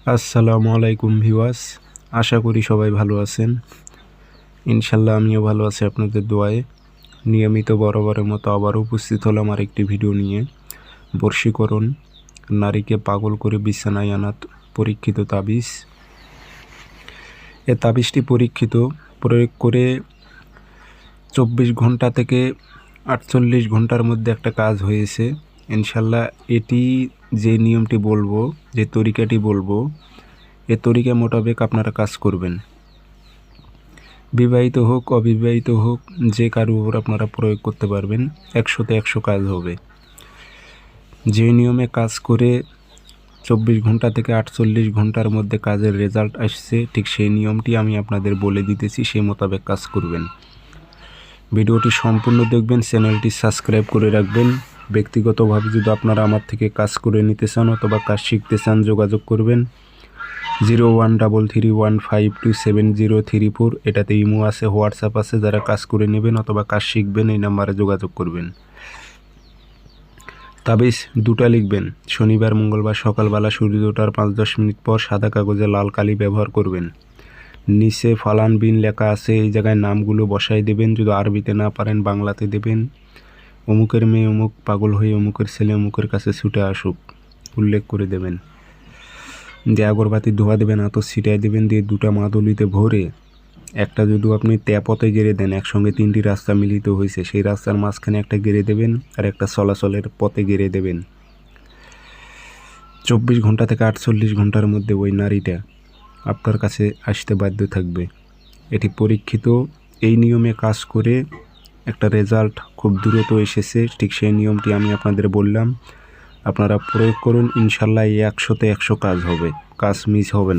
আসসালামু আলাইকুম ভিউয়ার্স, আশা করি সবাই ভালো আছেন। ইনশাল্লাহ আমিও ভালো আছি আপনাদের দোয়ায়। নিয়মিত বরাবরের মতো আবারও উপস্থিত হলাম আরেকটি ভিডিও নিয়ে। বশীকরণ, নারীকে পাগল করে বিছানায় আনা পরীক্ষিত তাবিজ। এ তাবিজটি প্রয়োগ করে 24 ঘন্টা থেকে 48 ঘন্টার মধ্যে একটা কাজ হয়েছে। ইনশাল্লাহ এটি যে নিয়মটি বলবো, যে তরিকাটি বলবো, এ তরিকা মোতাবেক আপনারা কাজ করবেন। বিবাহিত হোক অবিবাহিত হোক, যে কারোর উপর আপনারা প্রয়োগ করতে পারবেন। 100তে 100 কাজ হবে। যে নিয়মে কাজ করে 24 ঘন্টা থেকে 48 ঘন্টার মধ্যে কাজের রেজাল্ট আসছে, ঠিক সেই নিয়মটি আমি আপনাদের বলে দিতেছি, সেই মোতাবেক কাজ করবেন। ভিডিওটি সম্পূর্ণ দেখবেন, চ্যানেলটি সাবস্ক্রাইব করে রাখবেন। ব্যক্তিগতভাবে যদি আপনারা আমার থেকে কাজ করে নিতে চান অথবা কাজ শিখতে চান, যোগাযোগ করবেন 0133152704। এটাতে ইমো আছে, হোয়াটসঅ্যাপ আছে। যারা কাজ করে নেবেন অথবা কাজ শিখবেন এই নাম্বারে যোগাযোগ করবেন। তাবিজ দুটা লিখবেন। শনিবার মঙ্গলবার সকালবেলা সূর্য ওঠার 5-10 মিনিট পর সাদা কাগজে লাল কালি ব্যবহার করবেন। নিচে ফালান বিন লেখা আছে, এই জায়গায় নামগুলো বসাই দেবেন। যদি আরবিতে না পারেন বাংলাতে দেবেন। অমুকের মেয়ে অমুক পাগল হয়ে অমুকের ছেলে অমুকের কাছে ছুটে আসুক, উল্লেখ করে দেবেন। যে আগরবাতি ধোয়া দেবেন, আতর ছিটাই দেবেন। দিয়ে দুটা মাদুলিতে ভরে একটা যদি আপনি ট্যাপতে গেড়ে দেন, একসঙ্গে 3টি রাস্তা মিলিত হয়েছে, সেই রাস্তার মাঝখানে একটা গেড়ে দেবেন আর একটা চলাচলের পথে গেড়ে দেবেন। 24 ঘন্টা থেকে 48 ঘন্টার মধ্যে ওই নারীটা আপনার কাছে আসতে বাধ্য থাকবে। এটি পরীক্ষিত। এই নিয়মে কাজ করে একটা রেজাল্ট খুব দ্রুত এসেছে। ঠিক সেই নিয়মটি আমি আপনাদের বললাম, আপনারা প্রয়োগ করুন। ইনশাল্লাহ এই 100তে 100 কাজ হবে, কাজ মিস হবে না।